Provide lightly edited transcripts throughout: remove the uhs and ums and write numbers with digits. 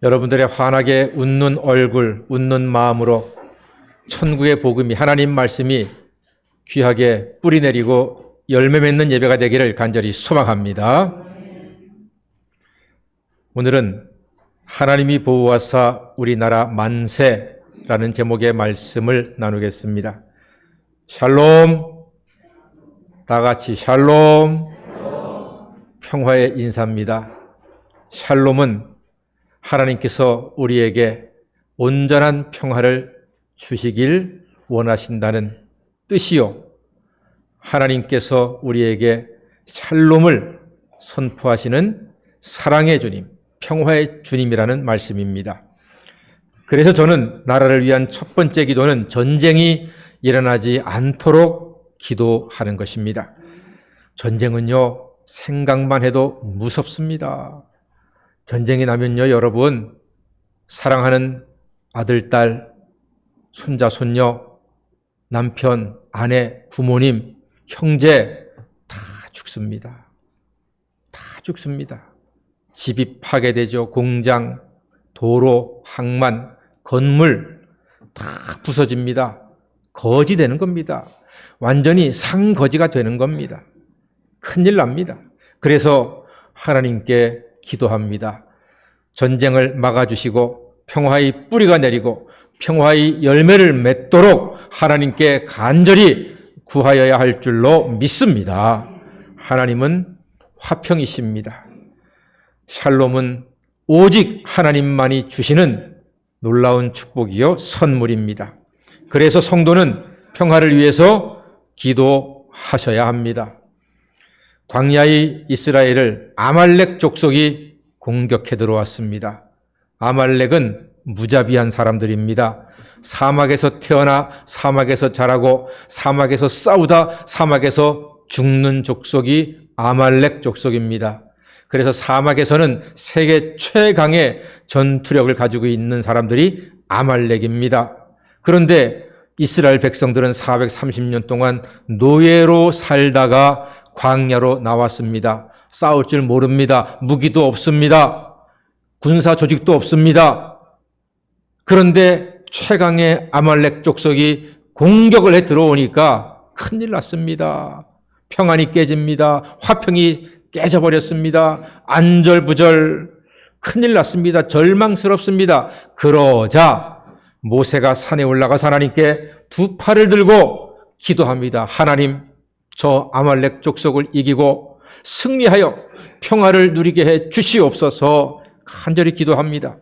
여러분들의 환하게 웃는 얼굴, 웃는 마음으로 천국의 복음이, 하나님 말씀이 귀하게 뿌리 내리고 열매 맺는 예배가 되기를 간절히 소망합니다. 오늘은 하나님이 보호하사 우리나라 만세라는 제목의 말씀을 나누겠습니다. 샬롬, 다 같이 샬롬. 평화의 인사입니다. 샬롬은 하나님께서 우리에게 온전한 평화를 주시길 원하신다는 뜻이요, 하나님께서 우리에게 샬롬을 선포하시는 사랑의 주님, 평화의 주님이라는 말씀입니다. 그래서 저는 나라를 위한 첫 번째 기도는 전쟁이 일어나지 않도록 기도하는 것입니다. 전쟁은요, 생각만 해도 무섭습니다. 전쟁이 나면요, 여러분, 사랑하는 아들, 딸, 손자, 손녀, 남편, 아내, 부모님, 형제 다 죽습니다. 다 죽습니다. 집이 파괴되죠. 공장, 도로, 항만, 건물 다 부서집니다. 거지 되는 겁니다. 완전히 상거지가 되는 겁니다. 큰일 납니다. 그래서 하나님께 기도합니다. 전쟁을 막아주시고 평화의 뿌리가 내리고 평화의 열매를 맺도록 하나님께 간절히 구하여야 할 줄로 믿습니다. 하나님은 화평이십니다. 샬롬은 오직 하나님만이 주시는 놀라운 축복이요, 선물입니다. 그래서 성도는 평화를 위해서 기도하셔야 합니다. 광야의 이스라엘을 아말렉 족속이 공격해 들어왔습니다. 아말렉은 무자비한 사람들입니다. 사막에서 태어나 사막에서 자라고 사막에서 싸우다 사막에서 죽는 족속이 아말렉 족속입니다. 그래서 사막에서는 세계 최강의 전투력을 가지고 있는 사람들이 아말렉입니다. 그런데 이스라엘 백성들은 430년 동안 노예로 살다가 광야로 나왔습니다. 싸울 줄 모릅니다. 무기도 없습니다. 군사 조직도 없습니다. 그런데 최강의 아말렉 족속이 공격을 해 들어오니까 큰일 났습니다. 평안이 깨집니다. 화평이 깨져버렸습니다. 안절부절, 큰일 났습니다. 절망스럽습니다. 그러자 모세가 산에 올라가서 하나님께 두 팔을 들고 기도합니다. 하나님, 저 아말렉 족속을 이기고 승리하여 평화를 누리게 해 주시옵소서 간절히 기도합니다.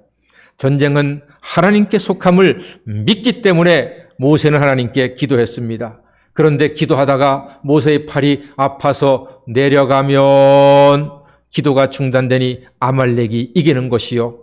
전쟁은 하나님께 속함을 믿기 때문에 모세는 하나님께 기도했습니다. 그런데 기도하다가 모세의 팔이 아파서 내려가면 기도가 중단되니 아말렉이 이기는 것이요,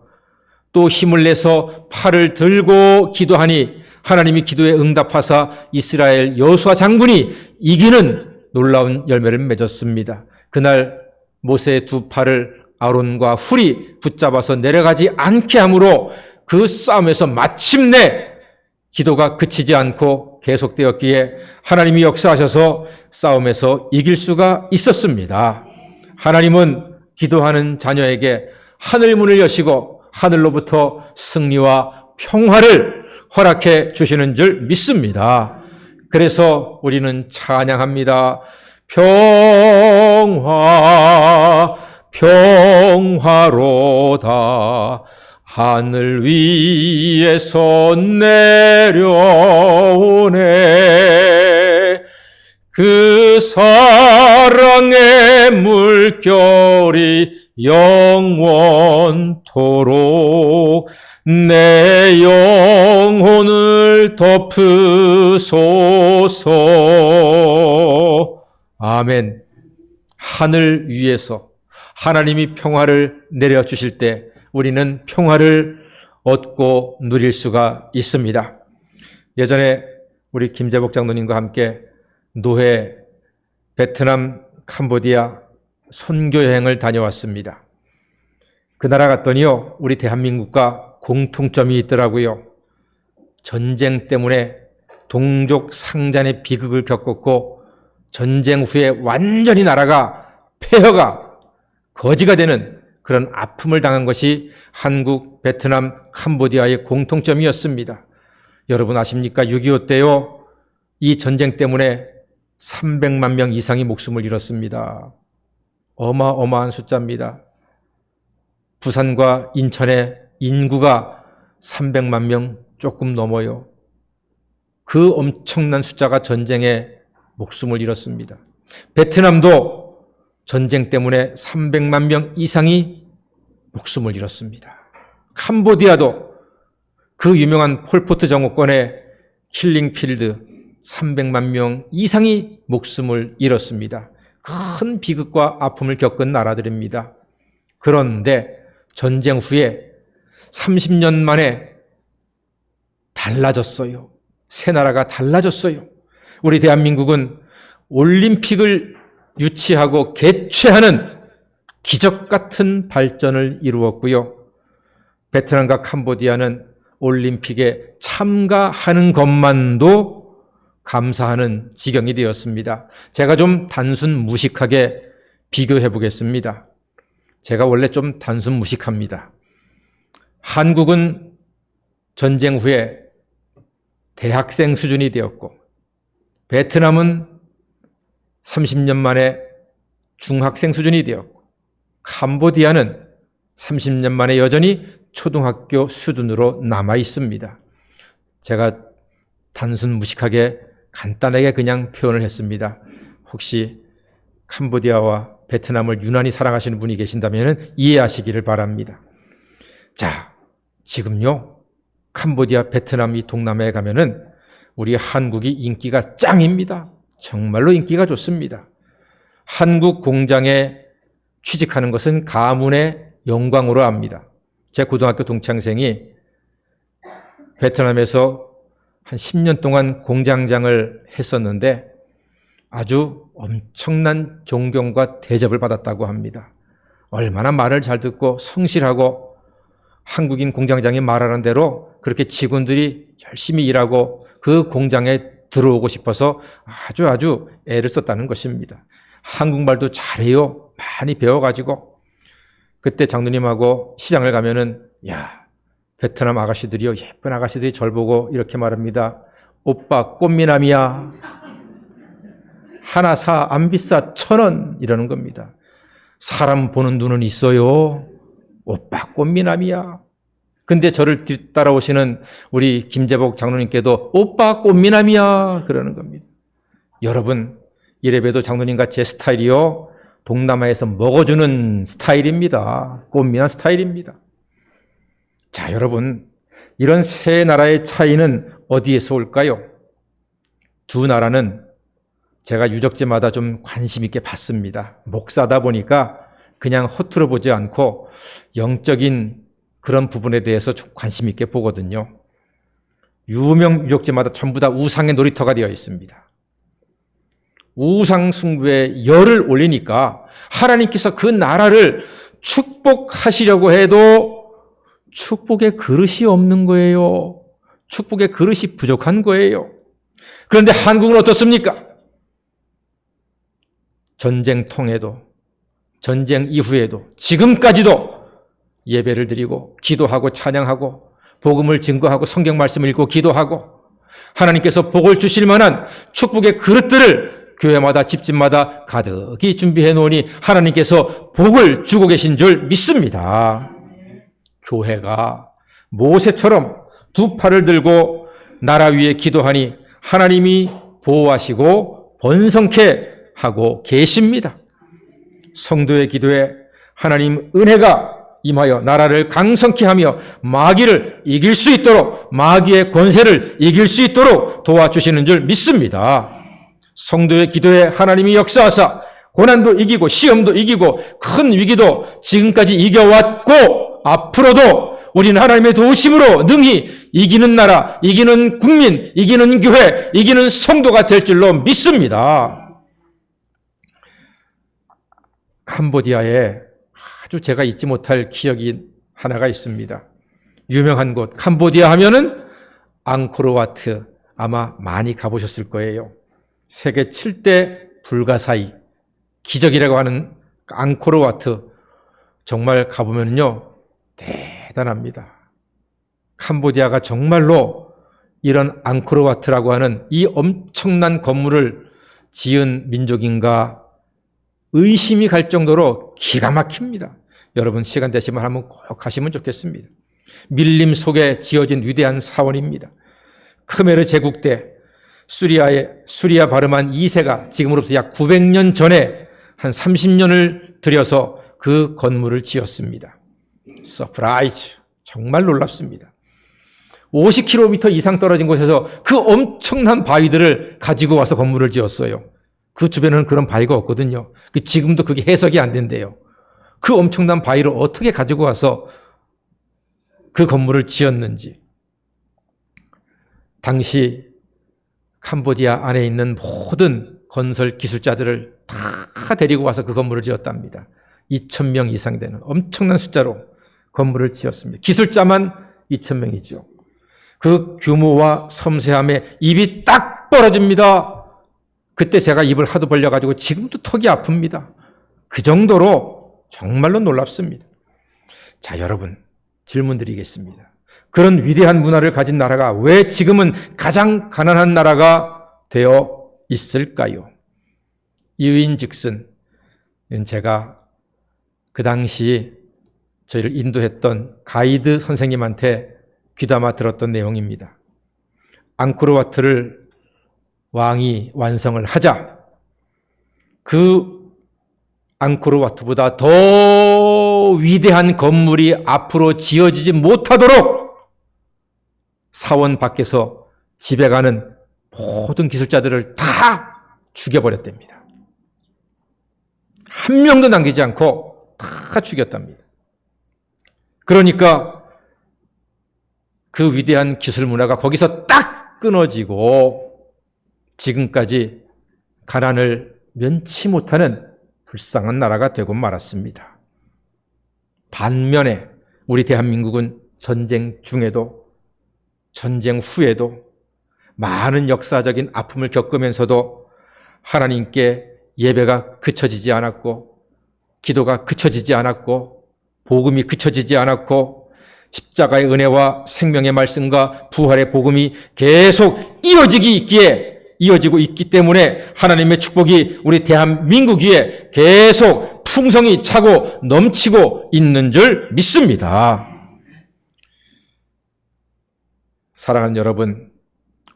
또 힘을 내서 팔을 들고 기도하니 하나님이 기도에 응답하사 이스라엘 여호수아 장군이 이기는 놀라운 열매를 맺었습니다. 그날 모세의 두 팔을 아론과 훌이 붙잡아서 내려가지 않게 함으로 그 싸움에서 마침내 기도가 그치지 않고 계속되었기에 하나님이 역사하셔서 싸움에서 이길 수가 있었습니다. 하나님은 기도하는 자녀에게 하늘 문을 여시고 하늘로부터 승리와 평화를 허락해 주시는 줄 믿습니다. 그래서 우리는 찬양합니다. 평화, 평화로다. 하늘 위에서 내려오네. 그 사랑의 물결이 영원토록 내 영혼을 덮으소서. 아멘. 하늘 위에서 하나님이 평화를 내려주실 때 우리는 평화를 얻고 누릴 수가 있습니다. 예전에 우리 김재복 장로님과 함께 노회, 베트남, 캄보디아 선교 여행을 다녀왔습니다. 그 나라 갔더니요, 우리 대한민국과 공통점이 있더라고요. 전쟁 때문에 동족 상잔의 비극을 겪었고 전쟁 후에 완전히 나라가 폐허가 거지가 되는 그런 아픔을 당한 것이 한국, 베트남, 캄보디아의 공통점이었습니다. 여러분 아십니까? 6.25 때요, 이 전쟁 때문에 300만 명 이상이 목숨을 잃었습니다. 어마어마한 숫자입니다. 부산과 인천의 인구가 300만 명 조금 넘어요. 그 엄청난 숫자가 전쟁에 목숨을 잃었습니다. 베트남도 전쟁 때문에 300만 명 이상이 목숨을 잃었습니다. 캄보디아도 그 유명한 폴포트 정오권의 킬링필드 300만 명 이상이 목숨을 잃었습니다. 큰 비극과 아픔을 겪은 나라들입니다. 그런데 전쟁 후에 30년 만에 달라졌어요. 새 나라가 달라졌어요. 우리 대한민국은 올림픽을 유치하고 개최하는 기적 같은 발전을 이루었고요. 베트남과 캄보디아는 올림픽에 참가하는 것만도 감사하는 지경이 되었습니다. 제가 좀 단순 무식하게 비교해 보겠습니다. 제가 원래 좀 단순 무식합니다. 한국은 전쟁 후에 대학생 수준이 되었고, 베트남은 30년 만에 중학생 수준이 되었고, 캄보디아는 30년 만에 여전히 초등학교 수준으로 남아 있습니다. 제가 단순 무식하게 간단하게 그냥 표현을 했습니다. 혹시 캄보디아와 베트남을 유난히 사랑하시는 분이 계신다면 이해하시기를 바랍니다. 자, 지금요, 캄보디아, 베트남 이 동남아에 가면은 우리 한국이 인기가 짱입니다. 정말로 인기가 좋습니다. 한국 공장에 취직하는 것은 가문의 영광으로 압니다. 제 고등학교 동창생이 베트남에서 한 10년 동안 공장장을 했었는데 아주 엄청난 존경과 대접을 받았다고 합니다. 얼마나 말을 잘 듣고 성실하고 한국인 공장장이 말하는 대로 그렇게 직원들이 열심히 일하고 그 공장에 들어오고 싶어서 아주 애를 썼다는 것입니다. 한국말도 잘해요. 많이 배워가지고. 그때 장로님하고 시장을 가면은, 야, 베트남 아가씨들이요, 예쁜 아가씨들이 절 보고 이렇게 말합니다. 오빠 꽃미남이야. 하나 사, 안 비싸, 1,000원. 이러는 겁니다. 사람 보는 눈은 있어요. 오빠 꽃미남이야. 근데 저를 뒤따라오시는 우리 김재복 장로님께도 오빠 꽃미남이야. 그러는 겁니다. 여러분, 이래봬도 장로님과 제 스타일이요, 동남아에서 먹어주는 스타일입니다. 꽃미남 스타일입니다. 자, 여러분, 이런 세 나라의 차이는 어디에서 올까요? 두 나라는 제가 유적지마다 좀 관심 있게 봤습니다. 목사다 보니까 그냥 허투루 보지 않고 영적인 그런 부분에 대해서 좀 관심 있게 보거든요. 유명 유적지마다 전부 다 우상의 놀이터가 되어 있습니다. 우상 숭배에 열을 올리니까 하나님께서 그 나라를 축복하시려고 해도 축복의 그릇이 없는 거예요. 축복의 그릇이 부족한 거예요. 그런데 한국은 어떻습니까? 전쟁 통에도, 전쟁 이후에도, 지금까지도 예배를 드리고 기도하고 찬양하고 복음을 증거하고 성경 말씀을 읽고 기도하고 하나님께서 복을 주실 만한 축복의 그릇들을 교회마다 집집마다 가득히 준비해 놓으니 하나님께서 복을 주고 계신 줄 믿습니다. 교회가 모세처럼 두 팔을 들고 나라 위에 기도하니 하나님이 보호하시고 번성케 하고 계십니다. 성도의 기도에 하나님 은혜가 임하여 나라를 강성케 하며 마귀를 이길 수 있도록, 마귀의 권세를 이길 수 있도록 도와주시는 줄 믿습니다. 성도의 기도에 하나님이 역사하사 고난도 이기고 시험도 이기고 큰 위기도 지금까지 이겨왔고 앞으로도 우리는 하나님의 도우심으로 능히 이기는 나라, 이기는 국민, 이기는 교회, 이기는 성도가 될 줄로 믿습니다. 캄보디아에 아주 제가 잊지 못할 기억이 하나가 있습니다. 유명한 곳, 캄보디아 하면은 앙코르와트, 아마 많이 가보셨을 거예요. 세계 7대 불가사의, 기적이라고 하는 앙코르와트, 정말 가보면요, 대단합니다. 캄보디아가 정말로 이런 앙코르와트라고 하는 이 엄청난 건물을 지은 민족인가 의심이 갈 정도로 기가 막힙니다. 여러분 시간 되시면 한번 꼭 가시면 좋겠습니다. 밀림 속에 지어진 위대한 사원입니다. 크메르 제국 때 수리아 바르만 2세가 지금으로부터 약 900년 전에 한 30년을 들여서 그 건물을 지었습니다. 서프라이즈! 정말 놀랍습니다. 50km 이상 떨어진 곳에서 그 엄청난 바위들을 가지고 와서 건물을 지었어요. 그 주변에는 그런 바위가 없거든요. 지금도 그게 해석이 안 된대요. 그 엄청난 바위를 어떻게 가지고 와서 그 건물을 지었는지. 당시 캄보디아 안에 있는 모든 건설 기술자들을 다 데리고 와서 그 건물을 지었답니다. 2,000명 이상 되는 엄청난 숫자로 건물을 지었습니다. 기술자만 2,000명이죠. 그 규모와 섬세함에 입이 딱 벌어집니다. 그때 제가 입을 하도 벌려가지고 지금도 턱이 아픕니다. 그 정도로 정말로 놀랍습니다. 자, 여러분 질문 드리겠습니다. 그런 위대한 문화를 가진 나라가 왜 지금은 가장 가난한 나라가 되어 있을까요? 이유인즉슨 제가 그 당시 저희를 인도했던 가이드 선생님한테 귀담아 들었던 내용입니다. 앙코르와트를 왕이 완성을 하자 그 앙코르와트보다 더 위대한 건물이 앞으로 지어지지 못하도록 사원 밖에서 지배가는 모든 기술자들을 다 죽여버렸답니다. 한 명도 남기지 않고 다 죽였답니다. 그러니까 그 위대한 기술 문화가 거기서 딱 끊어지고 지금까지 가난을 면치 못하는 불쌍한 나라가 되고 말았습니다. 반면에 우리 대한민국은 전쟁 중에도 전쟁 후에도 많은 역사적인 아픔을 겪으면서도 하나님께 예배가 그쳐지지 않았고 기도가 그쳐지지 않았고 복음이 그쳐지지 않았고 십자가의 은혜와 생명의 말씀과 부활의 복음이 계속 이어지고 있기 때문에 하나님의 축복이 우리 대한민국 위에 계속 풍성히 차고 넘치고 있는 줄 믿습니다. 사랑하는 여러분,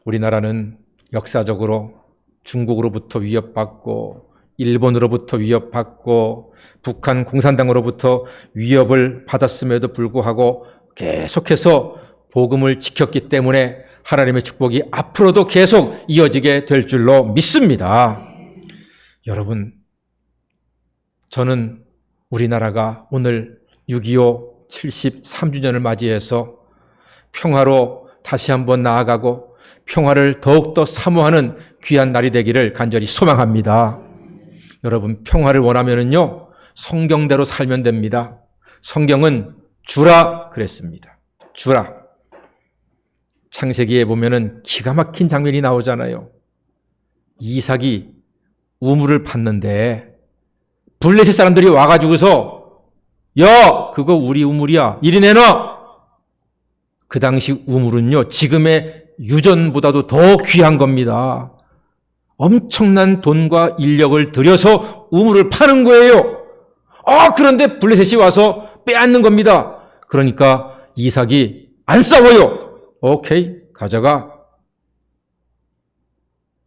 우리나라는 역사적으로 중국으로부터 위협받고 일본으로부터 위협받고 북한 공산당으로부터 위협을 받았음에도 불구하고 계속해서 복음을 지켰기 때문에 하나님의 축복이 앞으로도 계속 이어지게 될 줄로 믿습니다. 여러분, 저는 우리나라가 오늘 6.25 73주년을 맞이해서 평화로 다시 한번 나아가고 평화를 더욱더 사모하는 귀한 날이 되기를 간절히 소망합니다. 여러분, 평화를 원하면은요, 성경대로 살면 됩니다. 성경은 주라 그랬습니다. 주라. 창세기에 보면은 기가 막힌 장면이 나오잖아요. 이삭이 우물을 팠는데 블레셋 사람들이 와가지고서 야, 그거 우리 우물이야. 이리 내놔. 그 당시 우물은요, 지금의 유전보다도 더 귀한 겁니다. 엄청난 돈과 인력을 들여서 우물을 파는 거예요. 그런데 블레셋이 와서 빼앗는 겁니다. 그러니까 이삭이 안 싸워요. 오케이, 가져가.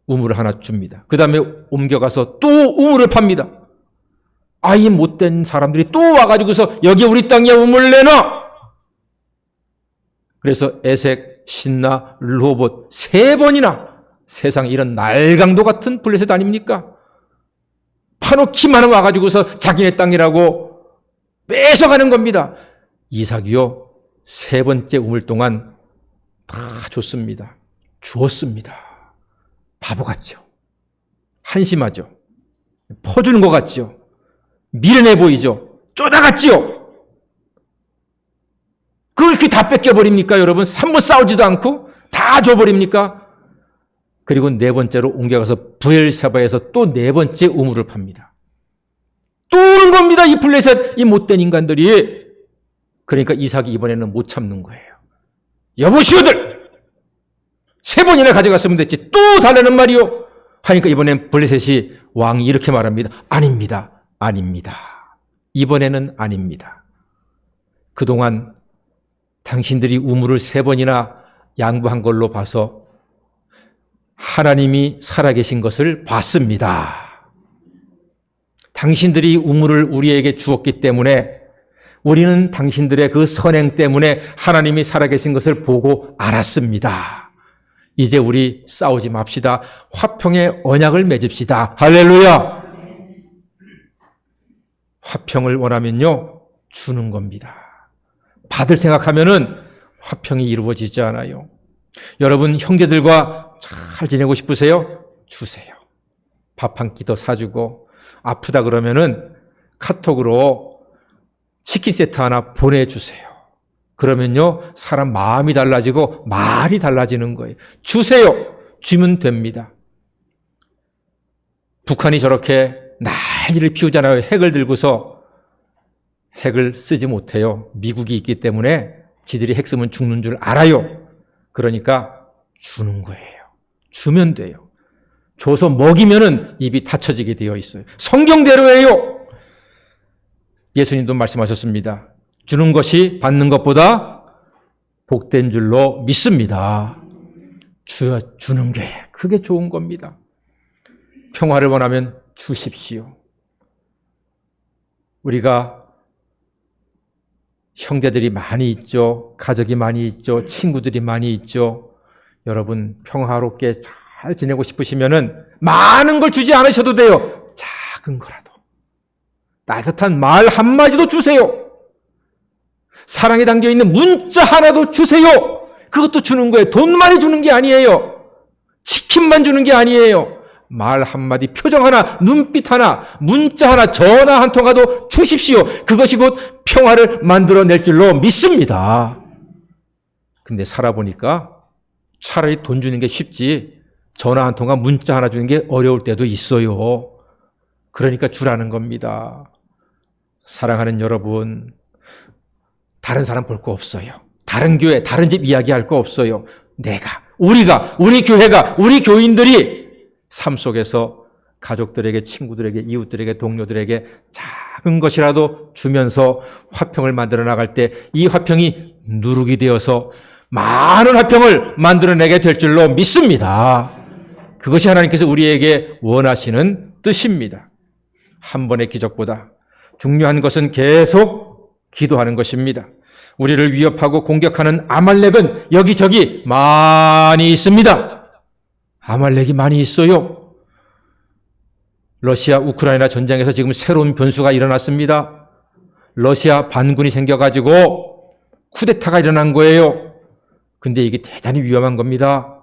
우물을 하나 줍니다. 그 다음에 옮겨가서 또 우물을 팝니다. 이 못된 사람들이 또 와가지고서 여기 우리 땅이야, 우물 내놔. 그래서 에색, 신나, 로봇 3번이나 세상에 이런 날강도 같은 블레셋 아닙니까? 파놓기만 와가지고서 자기네 땅이라고 뺏어가는 겁니다. 이삭이요, 3번째 우물 동안 다 줬습니다. 주었습니다. 바보 같죠? 한심하죠? 퍼주는 것 같죠? 미련해 보이죠? 쪼다같지요? 그걸 이렇게 다 뺏겨버립니까, 여러분? 한번 싸우지도 않고 다 줘버립니까? 그리고 4번째로 옮겨가서 부엘세바에서 또 4번째 우물을 팝니다. 또 오는 겁니다. 이 블레셋, 이 못된 인간들이. 그러니까 이삭이 이번에는 못 참는 거예요. 여보시오들! 3번이나 가져갔으면 됐지. 또 달라는 말이요. 하니까 이번엔 블레셋이 왕이 이렇게 말합니다. 아닙니다. 아닙니다. 이번에는 아닙니다. 그동안 당신들이 우물을 3번이나 양보한 걸로 봐서 하나님이 살아계신 것을 봤습니다. 당신들이 우물을 우리에게 주었기 때문에 우리는 당신들의 그 선행 때문에 하나님이 살아계신 것을 보고 알았습니다. 이제 우리 싸우지 맙시다. 화평의 언약을 맺읍시다. 할렐루야. 화평을 원하면요, 주는 겁니다. 받을 생각하면은 화평이 이루어지지 않아요. 여러분, 형제들과 잘 지내고 싶으세요? 주세요. 밥 한 끼 더 사주고, 아프다 그러면은 카톡으로 치킨 세트 하나 보내주세요. 그러면요, 사람 마음이 달라지고 말이 달라지는 거예요. 주세요. 주면 됩니다. 북한이 저렇게 난리를 피우잖아요. 핵을 들고서. 핵을 쓰지 못해요. 미국이 있기 때문에 지들이 핵 쓰면 죽는 줄 알아요. 그러니까 주는 거예요. 주면 돼요. 줘서 먹이면은 입이 닫혀지게 되어 있어요. 성경대로예요. 예수님도 말씀하셨습니다. 주는 것이 받는 것보다 복된 줄로 믿습니다. 주는 게 그게 좋은 겁니다. 평화를 원하면 주십시오. 우리가 형제들이 많이 있죠. 가족이 많이 있죠. 친구들이 많이 있죠. 여러분, 평화롭게 잘 지내고 싶으시면은 많은 걸 주지 않으셔도 돼요. 작은 거라도. 따뜻한 말 한마디도 주세요. 사랑에 담겨있는 문자 하나도 주세요. 그것도 주는 거예요. 돈 많이 주는 게 아니에요. 치킨만 주는 게 아니에요. 말 한마디, 표정 하나, 눈빛 하나, 문자 하나, 전화 한 통화도 주십시오. 그것이 곧 평화를 만들어낼 줄로 믿습니다. 근데 살아보니까 차라리 돈 주는 게 쉽지 전화 한 통화, 문자 하나 주는 게 어려울 때도 있어요. 그러니까 주라는 겁니다. 사랑하는 여러분, 다른 사람 볼 거 없어요. 다른 교회, 다른 집 이야기할 거 없어요. 우리가, 우리 교회가, 우리 교인들이 삶 속에서 가족들에게, 친구들에게, 이웃들에게, 동료들에게 작은 것이라도 주면서 화평을 만들어 나갈 때 이 화평이 누룩이 되어서 많은 화평을 만들어내게 될 줄로 믿습니다. 그것이 하나님께서 우리에게 원하시는 뜻입니다. 한 번의 기적보다 중요한 것은 계속 기도하는 것입니다. 우리를 위협하고 공격하는 아말렉은 여기저기 많이 있습니다. 아말렉이 많이 있어요. 러시아 우크라이나 전쟁에서 지금 새로운 변수가 일어났습니다. 러시아 반군이 생겨가지고 쿠데타가 일어난 거예요. 근데 이게 대단히 위험한 겁니다.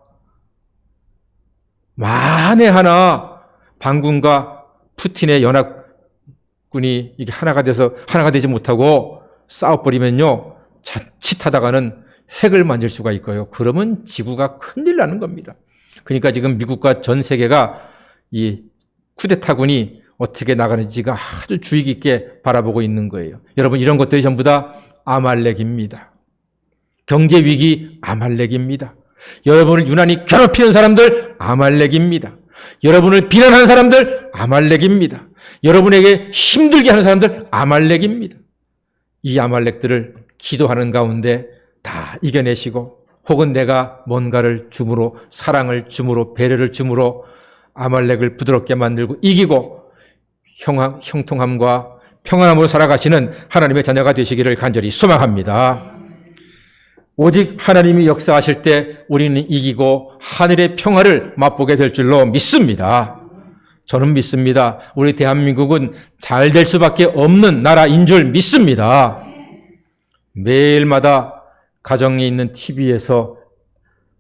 만에 하나 반군과 푸틴의 연합군이 이게 하나가 되지 못하고 싸워버리면요, 자칫하다가는 핵을 만질 수가 있고요. 그러면 지구가 큰일 나는 겁니다. 그러니까 지금 미국과 전 세계가 이 쿠데타군이 어떻게 나가는지가 아주 주의 깊게 바라보고 있는 거예요. 여러분, 이런 것들이 전부 다 아말렉입니다. 경제 위기 아말렉입니다. 여러분을 유난히 괴롭히는 사람들 아말렉입니다. 여러분을 비난하는 사람들 아말렉입니다. 여러분에게 힘들게 하는 사람들 아말렉입니다. 이 아말렉들을 기도하는 가운데 다 이겨내시고, 혹은 내가 뭔가를 줌으로, 사랑을 줌으로, 배려를 줌으로 아말렉을 부드럽게 만들고 이기고 형통함과 평안함으로 살아가시는 하나님의 자녀가 되시기를 간절히 소망합니다. 오직 하나님이 역사하실 때 우리는 이기고 하늘의 평화를 맛보게 될 줄로 믿습니다. 저는 믿습니다. 우리 대한민국은 잘 될 수밖에 없는 나라인 줄 믿습니다. 매일마다 가정에 있는 TV에서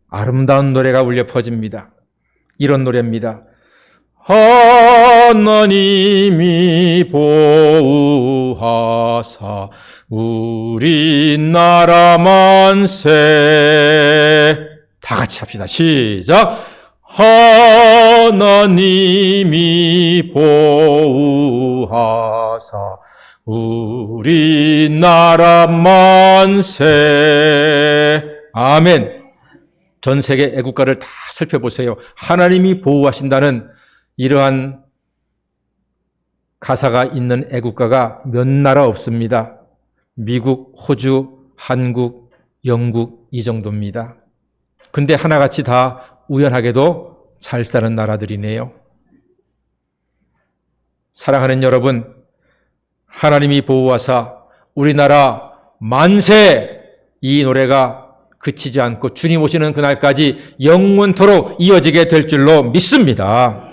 아름다운 노래가 울려 퍼집니다. 이런 노래입니다. 하나님이 보호하사 우리나라 만세. 다 같이 합시다. 시작. 하나님이 보호하사 우리나라 만세. 아멘. 전 세계 애국가를 다 살펴보세요. 하나님이 보호하신다는 이러한 가사가 있는 애국가가 몇 나라 없습니다. 미국, 호주, 한국, 영국 이 정도입니다. 근데 하나같이 다 우연하게도 잘 사는 나라들이네요. 사랑하는 여러분, 하나님이 보호하사 우리나라 만세, 이 노래가 그치지 않고 주님 오시는 그날까지 영원토록 이어지게 될 줄로 믿습니다.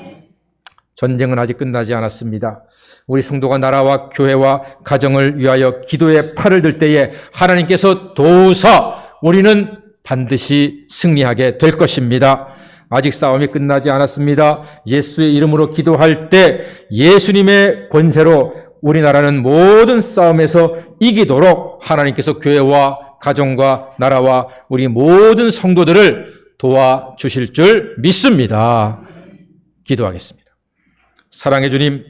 전쟁은 아직 끝나지 않았습니다. 우리 성도가 나라와 교회와 가정을 위하여 기도의 팔을 들 때에 하나님께서 도우사 우리는 반드시 승리하게 될 것입니다. 아직 싸움이 끝나지 않았습니다. 예수의 이름으로 기도할 때 예수님의 권세로 우리나라는 모든 싸움에서 이기도록 하나님께서 교회와 가정과 나라와 우리 모든 성도들을 도와주실 줄 믿습니다. 기도하겠습니다. 사랑의 주님,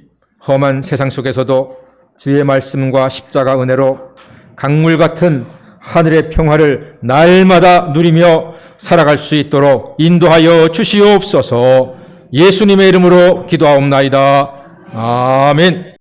험한 세상 속에서도 주의 말씀과 십자가 은혜로 강물 같은 하늘의 평화를 날마다 누리며 살아갈 수 있도록 인도하여 주시옵소서. 예수님의 이름으로 기도하옵나이다. 아멘.